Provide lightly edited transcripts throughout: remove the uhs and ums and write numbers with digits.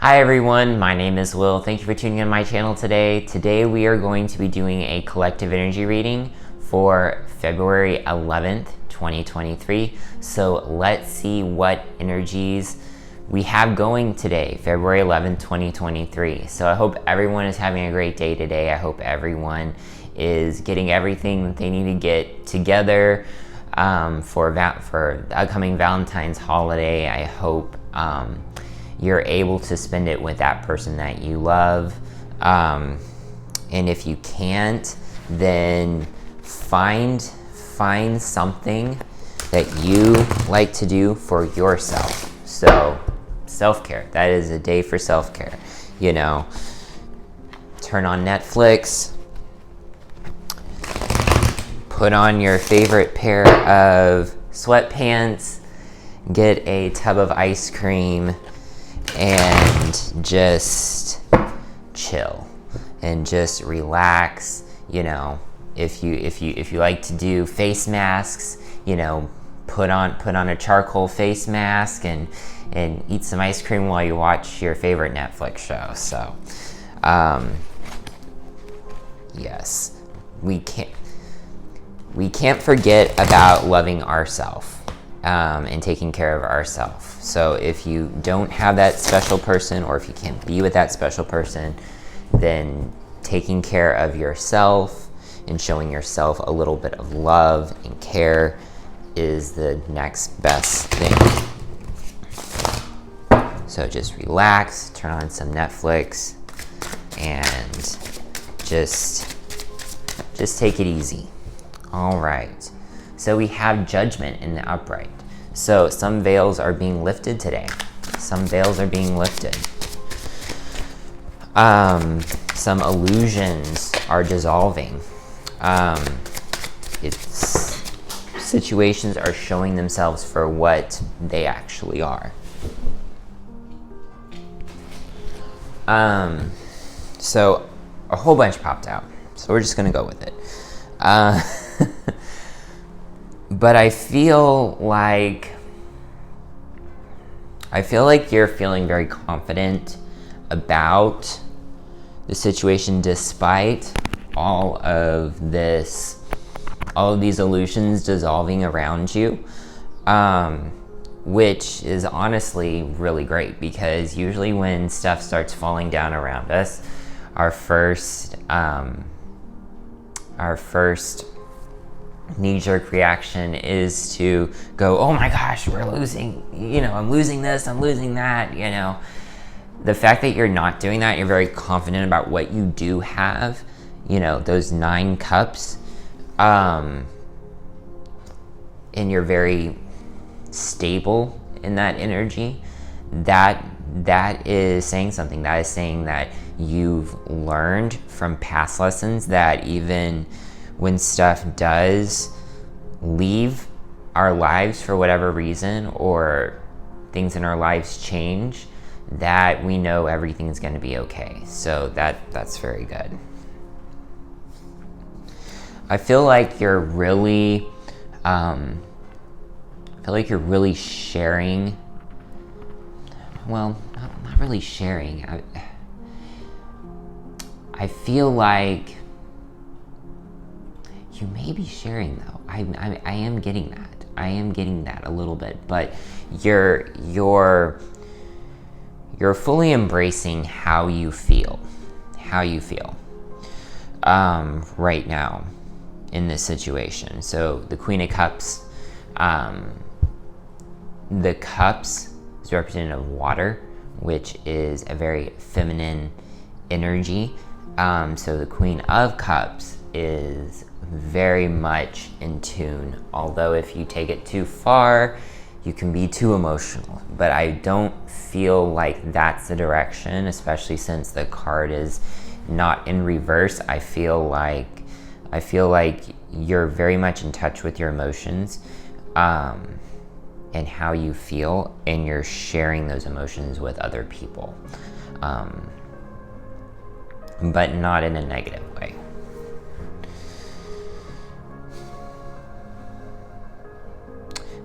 Hi everyone, my name is Will. Thank you for tuning in my channel today. Today we are going to be doing a collective energy reading for February 11th, 2023. So let's see what energies we have going today, February 11th, 2023. So I hope everyone is having a great day today. I hope everyone is getting everything that they need to get together for the upcoming Valentine's holiday. I hope you're able to spend it with that person that you love. And if you can't, then find something that you like to do for yourself. So self-care, that is a day for self-care. You know, turn on Netflix, put on your favorite pair of sweatpants, get a tub of ice cream, and just chill and just relax. You know, if you like to do face masks, you know, put on a charcoal face mask and eat some ice cream while you watch your favorite Netflix show. So yes, we can't forget about loving ourselves and taking care of ourselves. So if you don't have that special person, or if you can't be with that special person, then taking care of yourself and showing yourself a little bit of love and care is the next best thing. So just relax, turn on some Netflix, and just take it easy. All right. So we have Judgment in the upright. So some veils are being lifted today. Some veils are being lifted. Some illusions are dissolving. Situations are showing themselves for what they actually are. So a whole bunch popped out. So we're just gonna go with it. But I feel like you're feeling very confident about the situation despite all of these illusions dissolving around you, which is honestly really great, because usually when stuff starts falling down around us, our first knee-jerk reaction is to go, oh my gosh, we're losing, you know, I'm losing this, I'm losing that, you know. The fact that you're not doing that, you're very confident about what you do have, you know, those 9 cups, and you're very stable in that energy, that is saying something. That is saying that you've learned from past lessons that even when stuff does leave our lives for whatever reason, or things in our lives change, that we know everything's going to be okay. So that's very good. I feel like you're really sharing. Well, not really sharing. I feel like you may be sharing, though. I am getting that. I am getting that a little bit, but you're fully embracing how you feel right now in this situation. So the Queen of Cups, the cups is representative of water, which is a very feminine energy. So the Queen of Cups is very much in tune, although if you take it too far, you can be too emotional. But I don't feel like that's the direction, especially since the card is not in reverse. I feel like you're very much in touch with your emotions, and how you feel, and you're sharing those emotions with other people, but not in a negative way.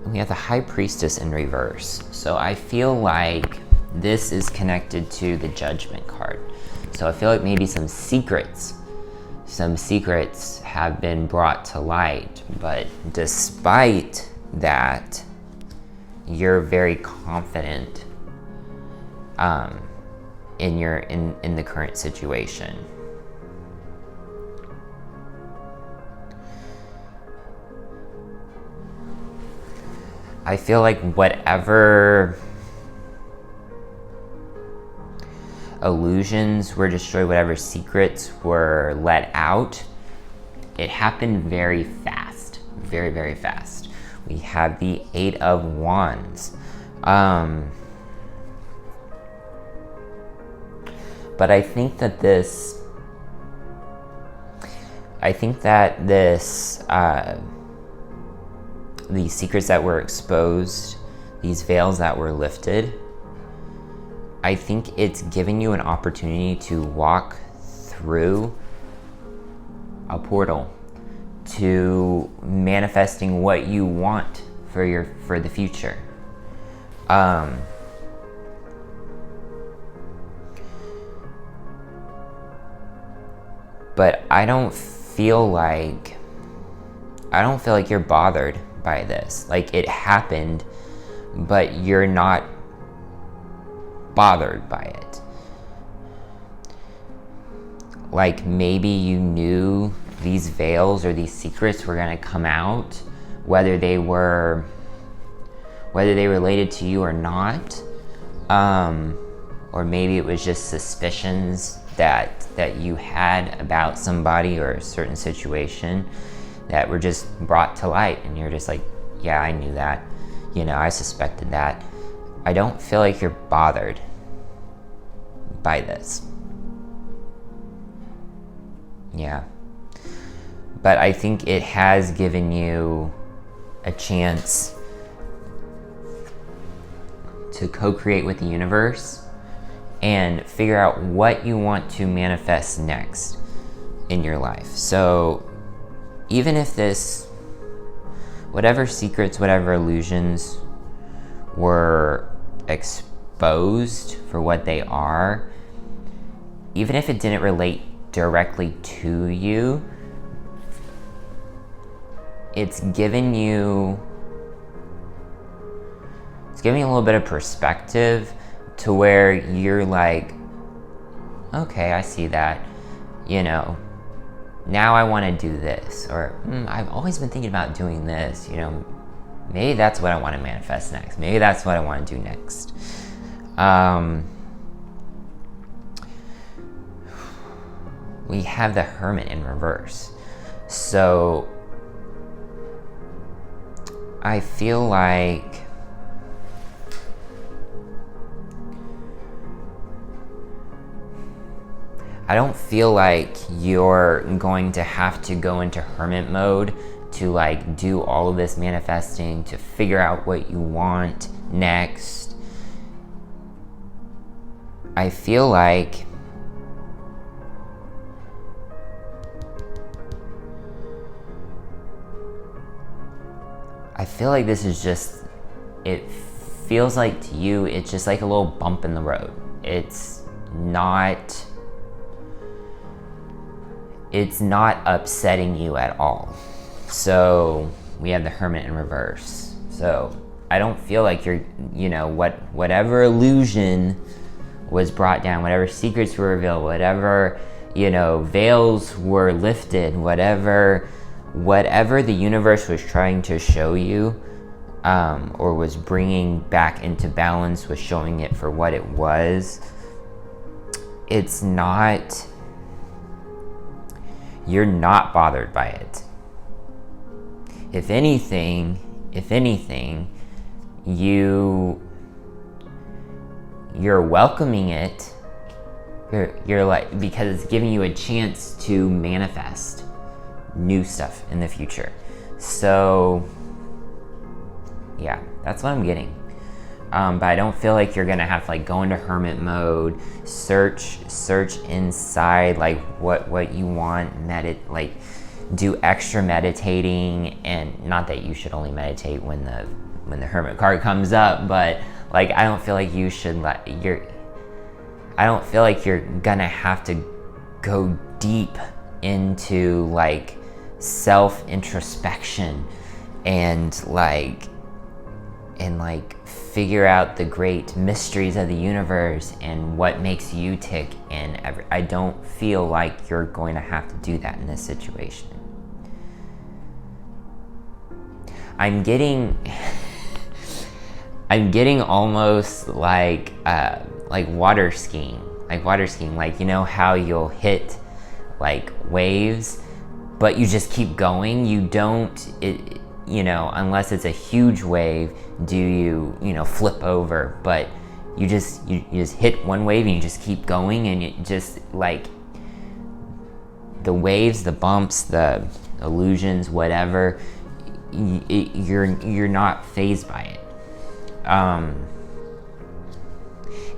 And we have the High Priestess in reverse. So I feel like this is connected to the Judgment card. So I feel like maybe some secrets have been brought to light, but despite that, you're very confident in the current situation. I feel like whatever illusions were destroyed, whatever secrets were let out, it happened very fast, very, very fast. We have the Eight of Wands. But I think that these secrets that were exposed, these veils that were lifted, I think it's giving you an opportunity to walk through a portal to manifesting what you want for the future. But I don't feel like you're bothered by this. Like, it happened, but you're not bothered by it. Like, maybe you knew these veils or these secrets were going to come out, whether they related to you or not, or maybe it was just suspicions that you had about somebody or a certain situation that were just brought to light, and you're just like, yeah, I knew that, I suspected that. I don't feel like you're bothered by this. Yeah. But I think it has given you a chance to co-create with the universe and figure out what you want to manifest next in your life. So even if whatever secrets, whatever illusions were exposed for what they are, even if it didn't relate directly to you, it's giving you a little bit of perspective to where you're like, okay, I see that, now I want to do this, or I've always been thinking about doing this, maybe that's what I want to manifest next. Maybe that's what I want to do next. We have the Hermit in reverse. So I feel like I don't feel like you're going to have to go into hermit mode to like do all of this manifesting, to figure out what you want next. I feel like this is just, it feels like to you, it's just like a little bump in the road. It's not upsetting you at all. So we have the Hermit in reverse. So I don't feel like you're, whatever illusion was brought down, whatever secrets were revealed, whatever, veils were lifted, whatever the universe was trying to show you, or was bringing back into balance, was showing it for what it was. You're not bothered by it. If anything, you're welcoming it. You're like, because it's giving you a chance to manifest new stuff in the future. So yeah, that's what I'm getting. But I don't feel like you're gonna have to like go into hermit mode, search inside like what you want, like do extra meditating. And not that you should only meditate when the hermit card comes up, but Like, I don't feel like you should I don't feel like you're gonna have to go deep into like self-introspection and figure out the great mysteries of the universe and what makes you tick. And I don't feel like you're going to have to do that in this situation. I'm getting almost like water skiing. Like, you know how you'll hit like waves, but you just keep going. You don't, unless it's a huge wave, do you flip over, but you just hit one wave and you just keep going, and it just like the waves, the bumps, the illusions, whatever, you're not fazed by it.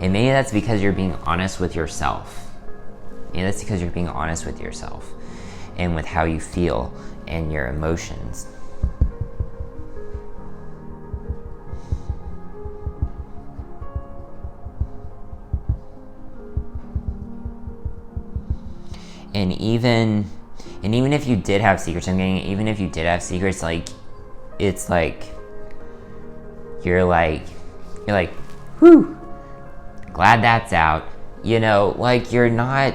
And maybe that's because you're being honest with yourself. Maybe that's because you're being honest with yourself and with how you feel and your emotions. And even if you did have secrets, even if you did have secrets, like, it's like you're like, whew, glad that's out. Like I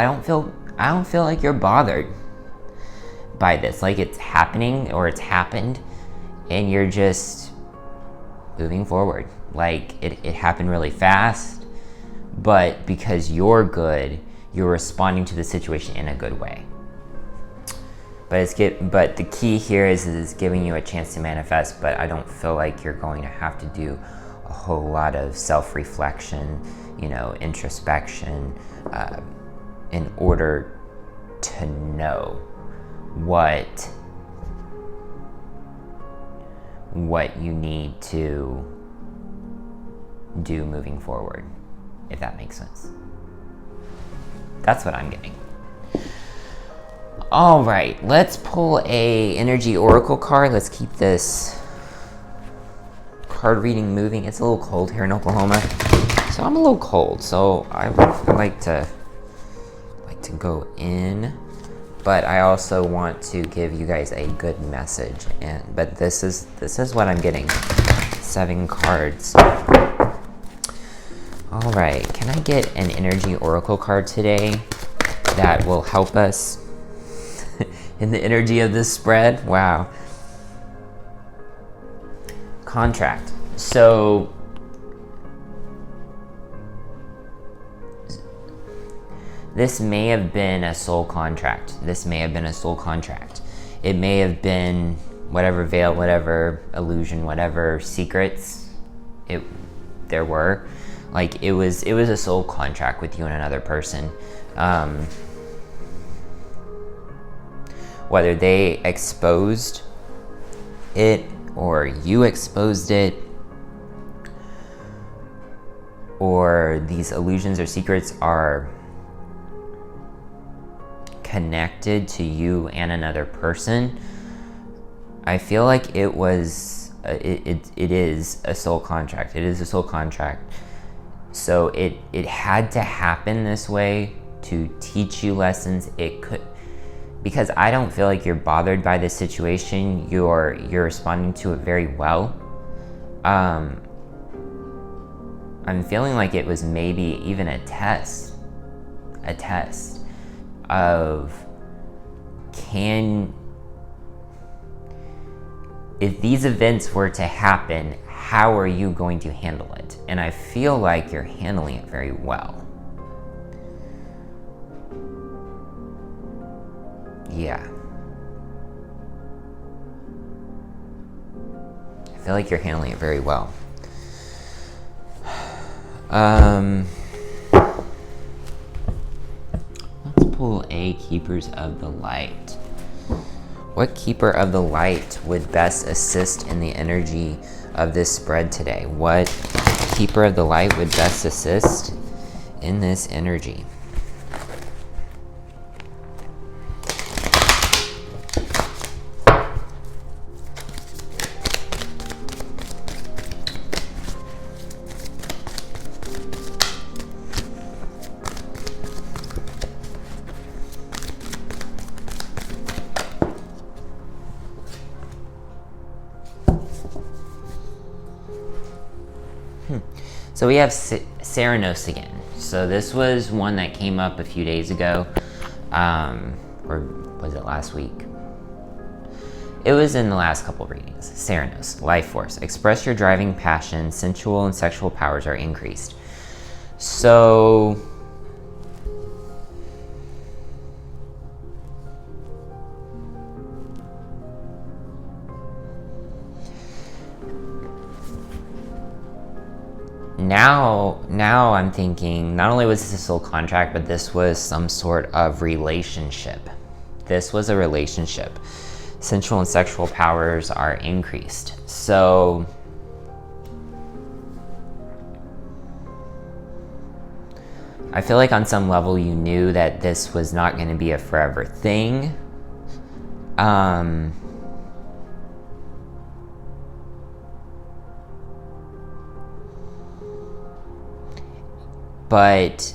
don't feel like you're bothered by this. Like, it's happening or it's happened and you're just moving forward. Like it happened really fast, but because you're good, you're responding to the situation in a good way. But the key here is giving you a chance to manifest, but I don't feel like you're going to have to do a whole lot of self-reflection, introspection, in order to know what you need to do moving forward, if that makes sense. That's what I'm getting. All right, let's pull a energy oracle card. Let's keep this card reading moving. It's a little cold here in Oklahoma, so I'm a little cold. So I like to go in, but I also want to give you guys a good message. But this is what I'm getting. 7 cards. All right, can I get an energy oracle card today that will help us in the energy of this spread? Wow. Contract. So this may have been a soul contract. It may have been whatever veil, whatever illusion, whatever secrets there were. Like, it was a soul contract with you and another person. Whether they exposed it or you exposed it, or these illusions or secrets are connected to you and another person, I feel like it is a soul contract. It is a soul contract. So it had to happen this way to teach you lessons. Because I don't feel like you're bothered by this situation. You're responding to it very well. I'm feeling like it was maybe even a test of if these events were to happen, how are you going to handle it? And I feel like you're handling it very well. Yeah. I feel like you're handling it very well. Let's pull a Keepers of the Light. What Keeper of the Light would best assist in the energy of this spread today? What Keeper of the Light would best assist in this energy? So we have Serenos again. So this was one that came up a few days ago, or was it last week? It was in the last couple readings. Serenos, life force. Express your driving passion. Sensual and sexual powers are increased. So now I'm thinking, not only was this a soul contract, but this was some sort of relationship. This was a relationship. Sensual and sexual powers are increased. So I feel like on some level you knew that this was not going to be a forever thing. But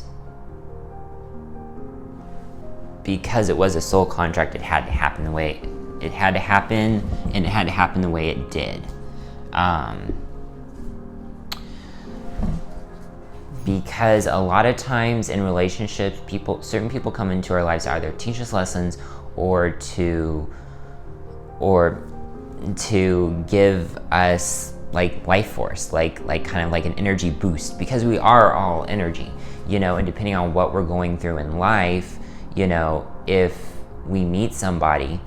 because it was a soul contract, it had to happen the way it had to happen, and it had to happen the way it did. Because a lot of times in relationships, certain people come into our lives either to teach us lessons or to give us like life force, like kind of like an energy boost, because we are all energy, and depending on what we're going through in life, if we meet somebody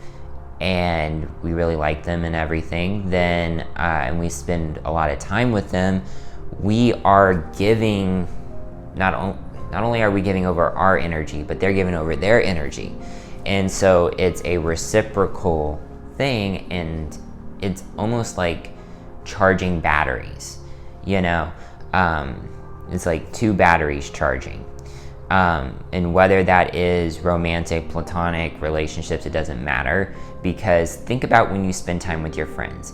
and we really like them and everything, then and we spend a lot of time with them, we are giving, not only are we giving over our energy, but they're giving over their energy. And so it's a reciprocal thing, and it's almost like charging batteries, it's like two batteries charging. And whether that is romantic, platonic relationships, it doesn't matter, because think about when you spend time with your friends.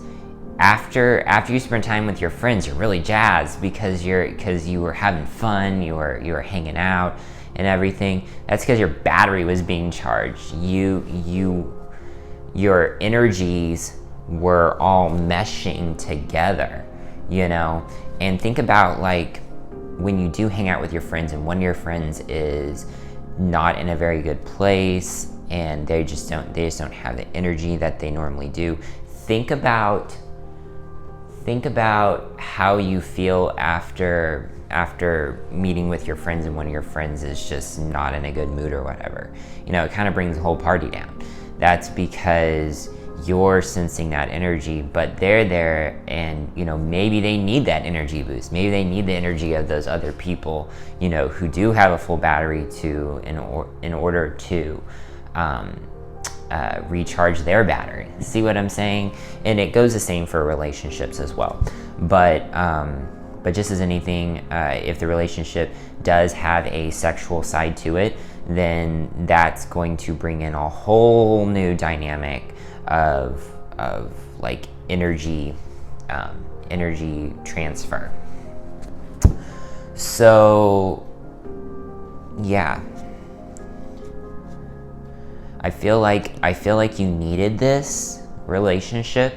After you spend time with your friends, you're really jazzed because you were having fun, you were hanging out and everything. That's because your battery was being charged. Your energies were all meshing together, and think about like when you do hang out with your friends and one of your friends is not in a very good place and they just don't have the energy that they normally do. Think about how you feel after meeting with your friends and one of your friends is just not in a good mood or whatever. It kind of brings the whole party down. That's because you're sensing that energy, but they're there and maybe they need that energy boost. Maybe they need the energy of those other people who do have a full battery in order to recharge their battery. See what I'm saying? And it goes the same for relationships as well. But just as anything, if the relationship does have a sexual side to it, then that's going to bring in a whole new dynamic of like energy transfer. So yeah, I feel like you needed this relationship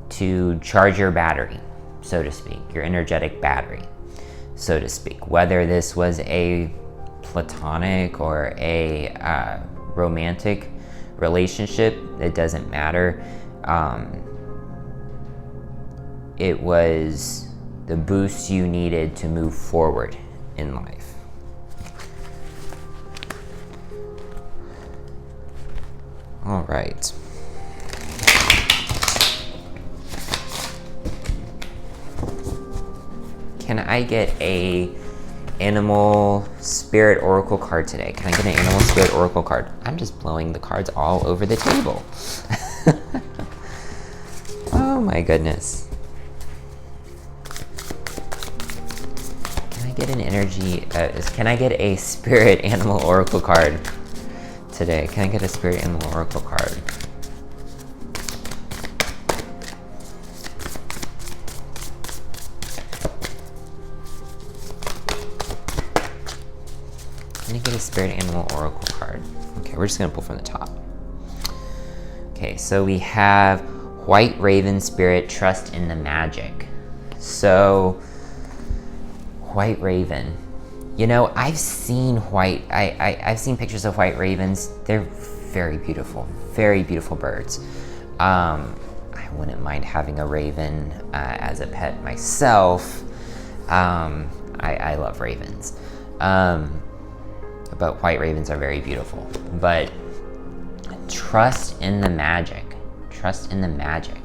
to charge your battery, so to speak, your energetic battery, so to speak. Whether this was a platonic or a romantic relationship, it doesn't matter. It was the boost you needed to move forward in life. All right. Can I get a animal spirit oracle card today? Can I get an animal spirit oracle card? I'm just blowing the cards all over the table. Oh my goodness. Can I get an energy, can I get a spirit animal oracle card today? Can I get a spirit animal oracle card? Let me get a spirit animal oracle card. Okay, we're just gonna pull from the top. Okay, so we have White Raven Spirit, trust in the magic. So white raven. You know, I've seen I've seen pictures of white ravens. They're very beautiful birds. I wouldn't mind having a raven as a pet myself. I love ravens. But white ravens are very beautiful. But trust in the magic. Trust in the magic.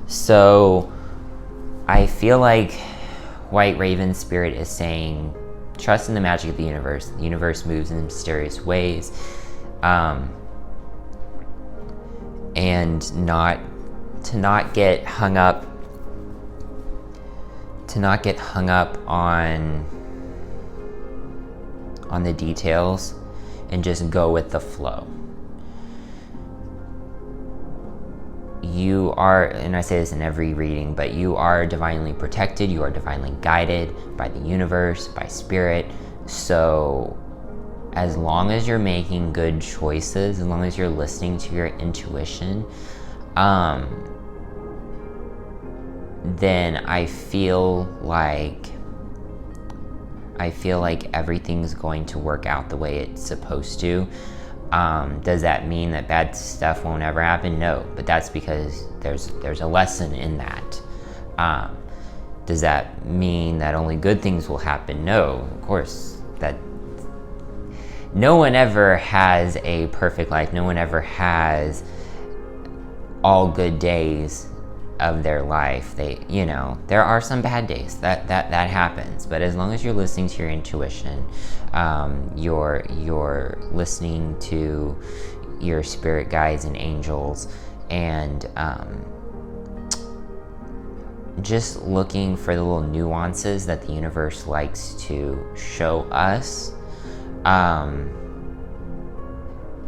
So I feel like white raven spirit is saying, trust in the magic of the universe. The universe moves in mysterious ways. And to not get hung up on the details and just go with the flow. You are, and I say this in every reading, but you are divinely protected, you are divinely guided by the universe, by spirit. So as long as you're making good choices, as long as you're listening to your intuition, then I feel like everything's going to work out the way it's supposed to. Does that mean that bad stuff won't ever happen? No, but that's because there's a lesson in that. Does that mean that only good things will happen? No, of course. That no one ever has a perfect life. No one ever has all good days of their life. There are some bad days. That happens. But as long as you're listening to your intuition, you're listening to your spirit guides and angels, and just looking for the little nuances that the universe likes to show us,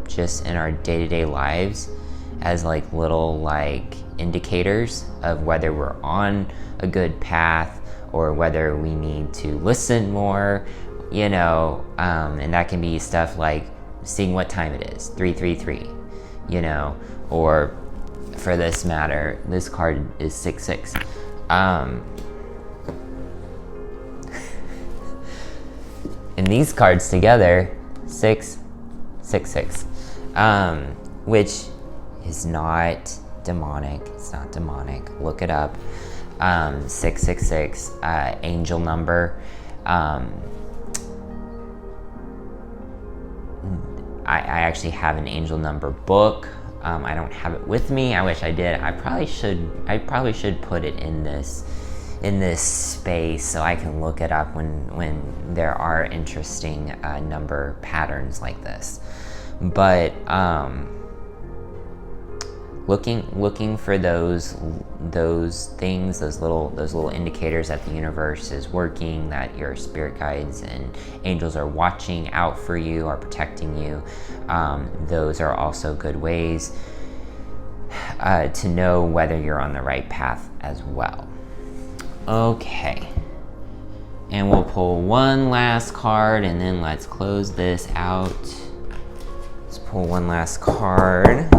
just in our day-to-day lives, as little indicators of whether we're on a good path or whether we need to listen more, and that can be stuff like seeing what time it is, 333, or for this matter, this card is 66. And these cards together, 666, which is not demonic. It's not demonic. Look it up. 666, angel number. I actually have an angel number book. I don't have it with me. I wish I did. I probably should put it in this space so I can look it up when there are interesting number patterns like this. But looking for those things, those little indicators that the universe is working, that your spirit guides and angels are watching out for you, are protecting you. Those are also good ways to know whether you're on the right path as well. Okay, and we'll pull one last card and then let's close this out. Let's pull one last card.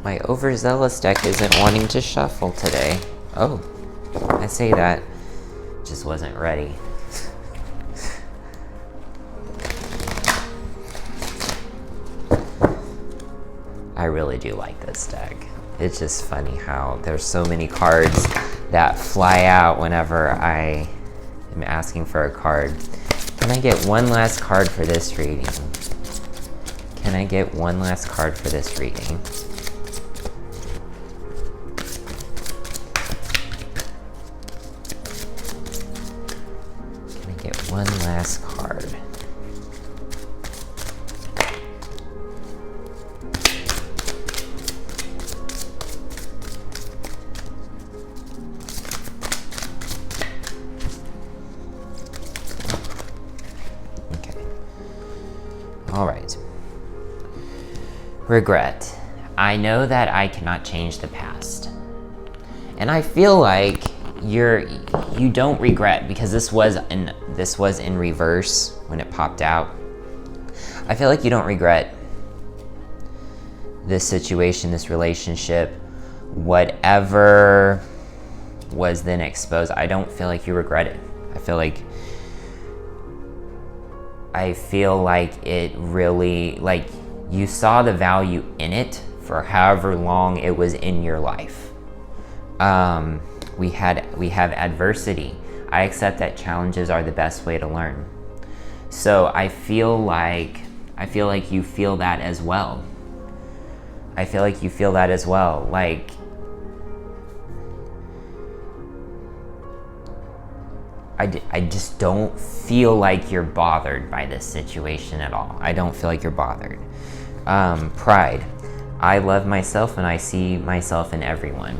My overzealous deck isn't wanting to shuffle today. Oh, I say that, just wasn't ready. I really do like this deck. It's just funny how there's so many cards that fly out whenever I am asking for a card. Can I get one last card for this reading? Can I get one last card for this reading? One last card. Okay. All right. Regret. I know that I cannot change the past. And I feel like you're you don't regret, because this was in reverse when it popped out. I feel like you don't regret this situation, this relationship, whatever was then exposed. I don't feel like you regret it. I feel like it really, like, you saw the value in it for however long it was in your life. We have adversity. I accept that challenges are the best way to learn. So I feel like you feel that as well. Like, I just don't feel like you're bothered by this situation at all. I don't feel like you're bothered. Pride. I love myself and I see myself in everyone.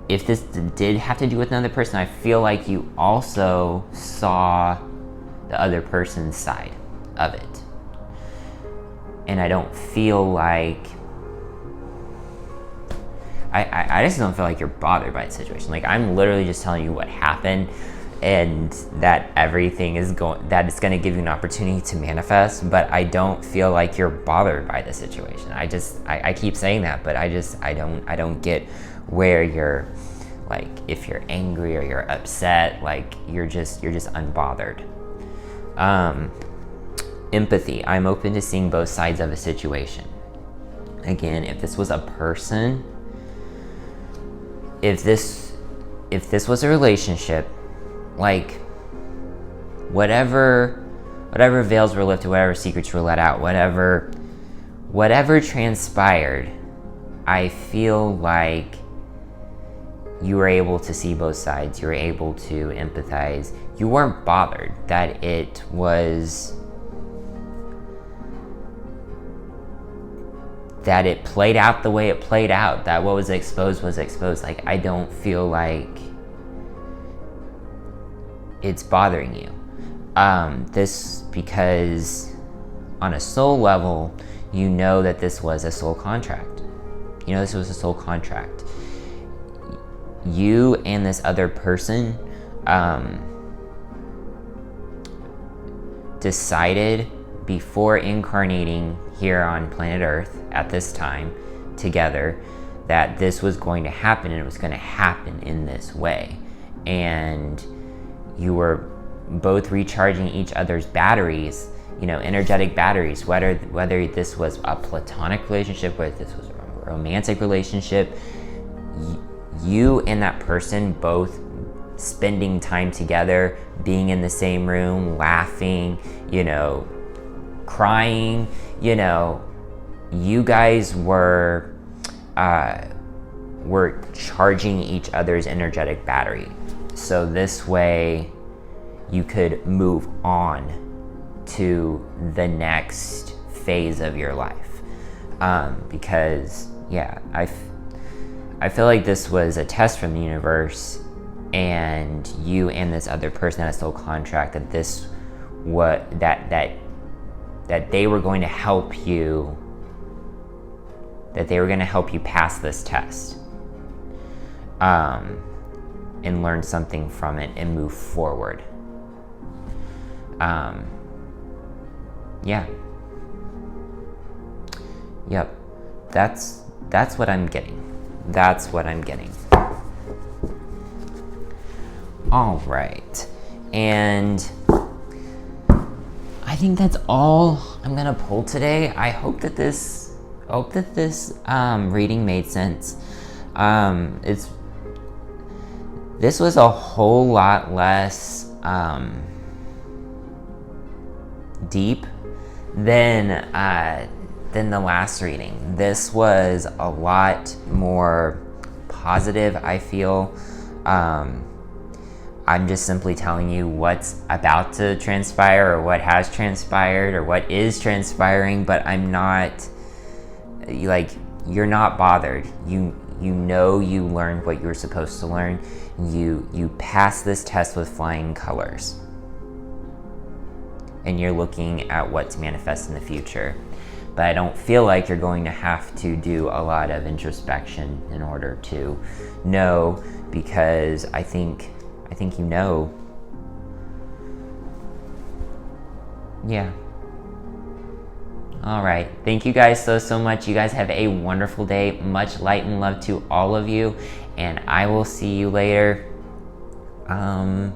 If this did have to do with another person, I feel like you also saw the other person's side of it. And I don't feel like... I just don't feel like you're bothered by the situation. Like, I'm literally just telling you what happened, and that everything is that it's going to give you an opportunity to manifest, but I don't feel like you're bothered by the situation. I keep saying that, but I don't get where you're, like, if you're angry or you're upset, like, you're just unbothered. Empathy. I'm open to seeing both sides of a situation. Again, if this was a person, if this was a relationship, like, whatever veils were lifted, whatever secrets were let out, whatever transpired, I feel like you were able to see both sides. You were able to empathize. You weren't bothered that it played out the way it played out, that what was exposed was exposed. Like, I don't feel like it's bothering you. Because on a soul level, you know that this was a soul contract. You and this other person decided before incarnating here on planet Earth at this time together that this was going to happen, and it was going to happen in this way. And you were both recharging each other's batteries, energetic batteries, whether this was a platonic relationship, whether this was a romantic relationship, you and that person both spending time together, being in the same room, laughing, crying, you guys were charging each other's energetic battery. So this way you could move on to the next phase of your life. Because, yeah, I feel like this was a test from the universe, and you and this other person had a soul contract that that they were going to help you, pass this test, and learn something from it and move forward. Yeah. Yep. That's what I'm getting. All right. And I think that's all I'm gonna pull today. I hope that this reading made sense. This was a whole lot less deep than the last reading. This was a lot more positive, I feel. I'm just simply telling you what's about to transpire, or what has transpired, or what is transpiring, but I'm not, you're not bothered. You learned what you were supposed to learn. You passed this test with flying colors. And you're looking at what to manifest in the future. But I don't feel like you're going to have to do a lot of introspection in order to know, because I think I think you know. Yeah. All right. Thank you guys so much. You guys have a wonderful day. Much light and love to all of you. And I will see you later. I'll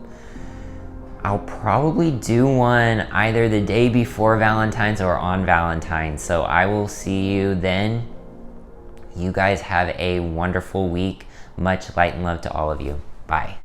probably do one either the day before Valentine's or on Valentine's. So I will see you then. You guys have a wonderful week. Much light and love to all of you. Bye.